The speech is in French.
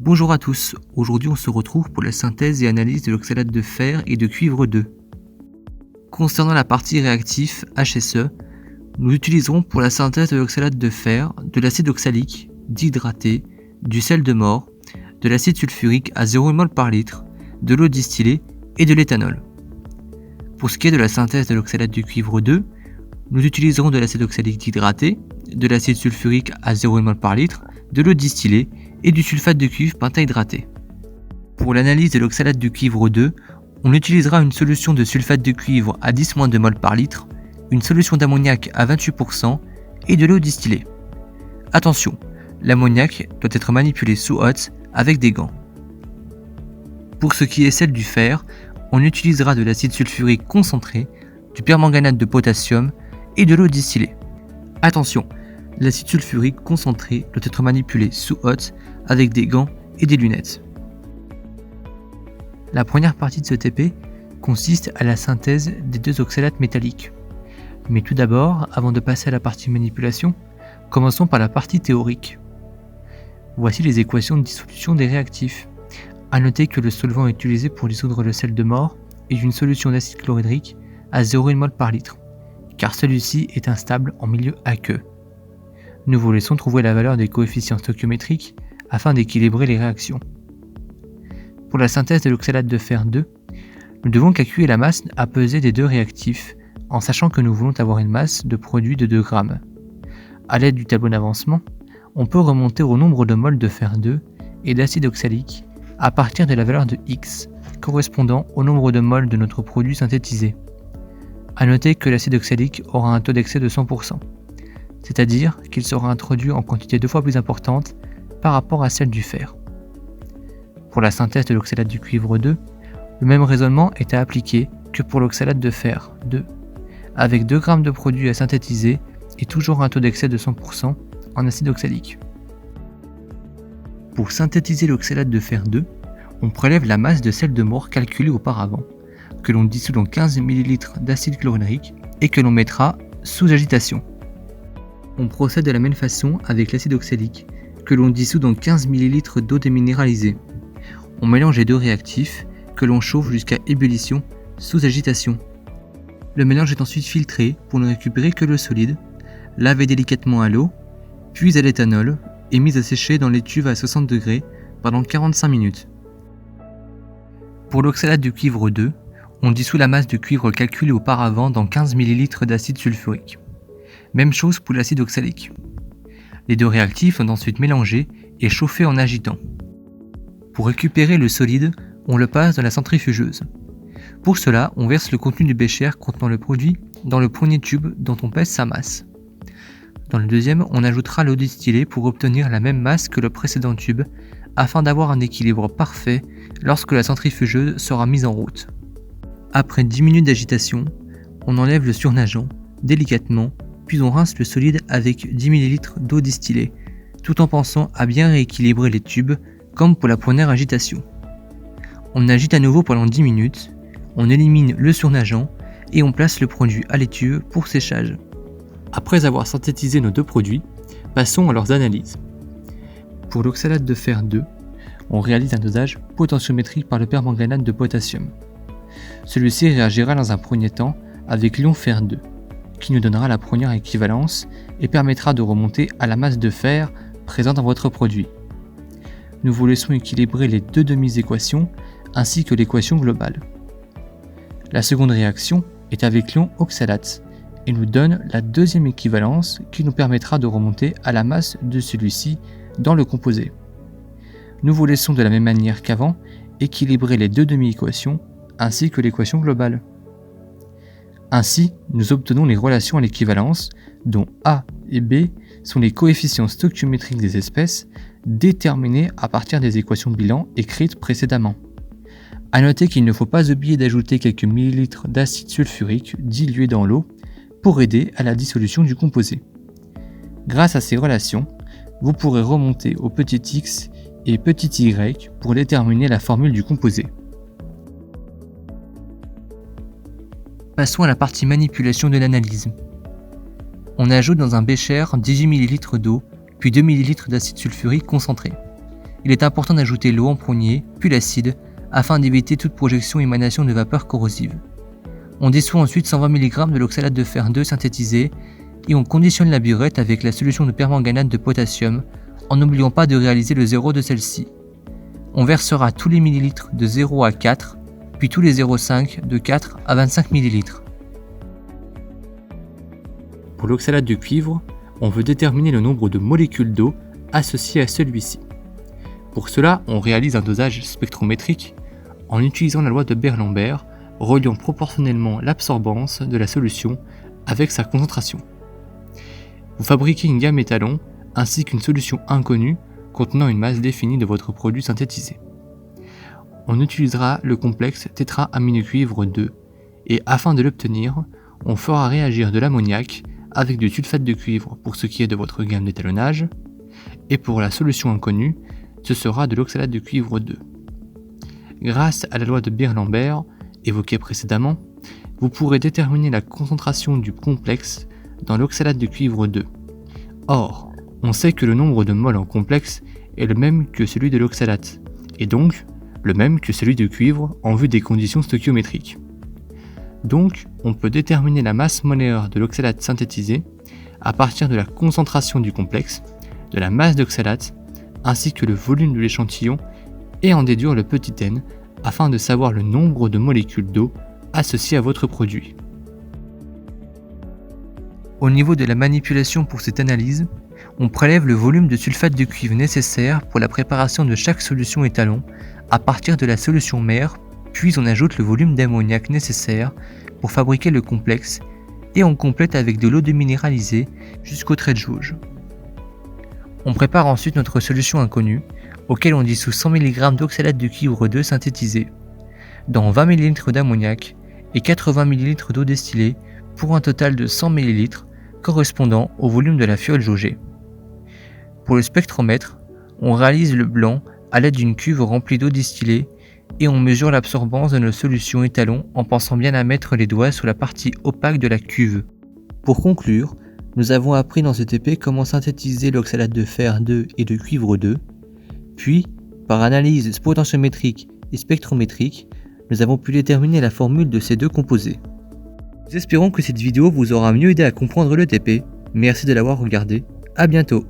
Bonjour à tous, aujourd'hui on se retrouve pour la synthèse et analyse de l'oxalate de fer et de cuivre 2. Concernant la partie réactif HSE, nous utiliserons pour la synthèse de l'oxalate de fer de l'acide oxalique, dihydраté, du sel de mort, de l'acide sulfurique à 0 mol par litre, de l'eau distillée et de l'éthanol. Pour ce qui est de la synthèse de l'oxalate du cuivre 2, nous utiliserons de l'acide oxalique dihydраté, de l'acide sulfurique à 0 mol par litre, de l'eau distillée et du sulfate de cuivre pentahydraté. Pour l'analyse de l'oxalate du cuivre 2, on utilisera une solution de sulfate de cuivre à 10-2 mol par litre, une solution d'ammoniac à 28% et de l'eau distillée. Attention, l'ammoniac doit être manipulé sous hotte avec des gants. Pour ce qui est celle du fer, on utilisera de l'acide sulfurique concentré, du permanganate de potassium et de l'eau distillée. Attention, l'acide sulfurique concentré doit être manipulé sous hotte avec des gants et des lunettes. La première partie de ce TP consiste à la synthèse des deux oxalates métalliques. Mais tout d'abord, avant de passer à la partie manipulation, commençons par la partie théorique. Voici les équations de dissolution des réactifs. A noter que le solvant utilisé pour dissoudre le sel de mort est une solution d'acide chlorhydrique à 0 mol par litre, car celui-ci est instable en milieu aqueux. Nous vous laissons trouver la valeur des coefficients stoichiométriques afin d'équilibrer les réactions. Pour la synthèse de l'oxalate de fer 2, nous devons calculer la masse à peser des deux réactifs, en sachant que nous voulons avoir une masse de produit de 2 grammes. A l'aide du tableau d'avancement, on peut remonter au nombre de moles de fer 2 et d'acide oxalique à partir de la valeur de X, correspondant au nombre de moles de notre produit synthétisé. A noter que l'acide oxalique aura un taux d'excès de 100%. C'est-à-dire qu'il sera introduit en quantité 2 fois plus importante par rapport à celle du fer. Pour la synthèse de l'oxalate du cuivre 2, le même raisonnement est à appliquer que pour l'oxalate de fer 2, avec 2 g de produit à synthétiser et toujours un taux d'excès de 100% en acide oxalique. Pour synthétiser l'oxalate de fer 2, on prélève la masse de sel de mort calculée auparavant, que l'on dissout dans 15 ml d'acide chlorhydrique et que l'on mettra sous agitation. On procède de la même façon avec l'acide oxalique, que l'on dissout dans 15 ml d'eau déminéralisée. On mélange les deux réactifs, que l'on chauffe jusqu'à ébullition sous agitation. Le mélange est ensuite filtré pour ne récupérer que le solide, lavé délicatement à l'eau, puis à l'éthanol et mis à sécher dans l'étuve à 60 degrés pendant 45 minutes. Pour l'oxalate du cuivre 2, on dissout la masse de cuivre calculée auparavant dans 15 ml d'acide sulfurique. Même chose pour l'acide oxalique. Les deux réactifs sont ensuite mélangés et chauffés en agitant. Pour récupérer le solide, on le passe dans la centrifugeuse. Pour cela, on verse le contenu du bécher contenant le produit dans le premier tube dont on pèse sa masse. Dans le deuxième, on ajoutera l'eau distillée pour obtenir la même masse que le précédent tube, afin d'avoir un équilibre parfait lorsque la centrifugeuse sera mise en route. Après 10 minutes d'agitation, on enlève le surnageant, délicatement, puis on rince le solide avec 10 ml d'eau distillée, tout en pensant à bien rééquilibrer les tubes, comme pour la première agitation. On agite à nouveau pendant 10 minutes, on élimine le surnageant et on place le produit à l'étuve pour séchage. Après avoir synthétisé nos deux produits, passons à leurs analyses. Pour l'oxalate de fer 2, on réalise un dosage potentiométrique par le permanganate de potassium. Celui-ci réagira dans un premier temps avec l'ion fer 2, qui nous donnera la première équivalence et permettra de remonter à la masse de fer présente dans votre produit. Nous vous laissons équilibrer les deux demi-équations ainsi que l'équation globale. La seconde réaction est avec l'ion oxalate et nous donne la deuxième équivalence qui nous permettra de remonter à la masse de celui-ci dans le composé. Nous vous laissons de la même manière qu'avant équilibrer les deux demi-équations ainsi que l'équation globale. Ainsi, nous obtenons les relations à l'équivalence, dont A et B sont les coefficients stoichiométriques des espèces, déterminés à partir des équations bilan écrites précédemment. A noter qu'il ne faut pas oublier d'ajouter quelques millilitres d'acide sulfurique dilué dans l'eau pour aider à la dissolution du composé. Grâce à ces relations, vous pourrez remonter au petit x et petit y pour déterminer la formule du composé. Passons à la partie manipulation de l'analyse. On ajoute dans un bécher 18 ml d'eau, puis 2 ml d'acide sulfurique concentré. il est important d'ajouter l'eau en premier, puis l'acide, afin d'éviter toute projection et émanation de vapeur corrosive. On dissout ensuite 120 mg de l'oxalate de fer 2 synthétisé et on conditionne la burette avec la solution de permanganate de potassium en n'oubliant pas de réaliser le 0 de celle-ci. On versera tous les millilitres de 0 à 4, puis tous les 0,5 de 4 à 25 ml. Pour l'oxalate de cuivre, on veut déterminer le nombre de molécules d'eau associées à celui-ci. Pour cela, on réalise un dosage spectrométrique en utilisant la loi de Beer-Lambert, reliant proportionnellement l'absorbance de la solution avec sa concentration. Vous fabriquez une gamme étalon ainsi qu'une solution inconnue contenant une masse définie de votre produit synthétisé. On utilisera le complexe tétra-aminocuivre 2 et afin de l'obtenir, on fera réagir de l'ammoniac avec du sulfate de cuivre pour ce qui est de votre gamme d'étalonnage et pour la solution inconnue, ce sera de l'oxalate de cuivre 2. Grâce à la loi de Beer-Lambert, évoquée précédemment, vous pourrez déterminer la concentration du complexe dans l'oxalate de cuivre 2. Or, on sait que le nombre de moles en complexe est le même que celui de l'oxalate, et donc le même que celui de cuivre en vue des conditions stoichiométriques. Donc, on peut déterminer la masse molaire de l'oxalate synthétisé à partir de la concentration du complexe, de la masse d'oxalate, ainsi que le volume de l'échantillon, et en déduire le petit n afin de savoir le nombre de molécules d'eau associées à votre produit. Au niveau de la manipulation pour cette analyse, on prélève le volume de sulfate de cuivre nécessaire pour la préparation de chaque solution étalon à partir de la solution mère, puis on ajoute le volume d'ammoniac nécessaire pour fabriquer le complexe et on complète avec de l'eau déminéralisée jusqu'au trait de jauge. On prépare ensuite notre solution inconnue, auquel on dissout 100 mg d'oxalate de cuivre 2 synthétisé, dans 20 ml d'ammoniac et 80 ml d'eau distillée pour un total de 100 ml correspondant au volume de la fiole jaugée. Pour le spectromètre, on réalise le blanc à l'aide d'une cuve remplie d'eau distillée et on mesure l'absorbance de nos solutions étalons en pensant bien à mettre les doigts sur la partie opaque de la cuve. Pour conclure, nous avons appris dans ce TP comment synthétiser l'oxalate de fer 2 et de cuivre 2, puis, par analyse potentiométrique et spectrométrique, nous avons pu déterminer la formule de ces deux composés. Nous espérons que cette vidéo vous aura mieux aidé à comprendre le TP. Merci de l'avoir regardé. À bientôt.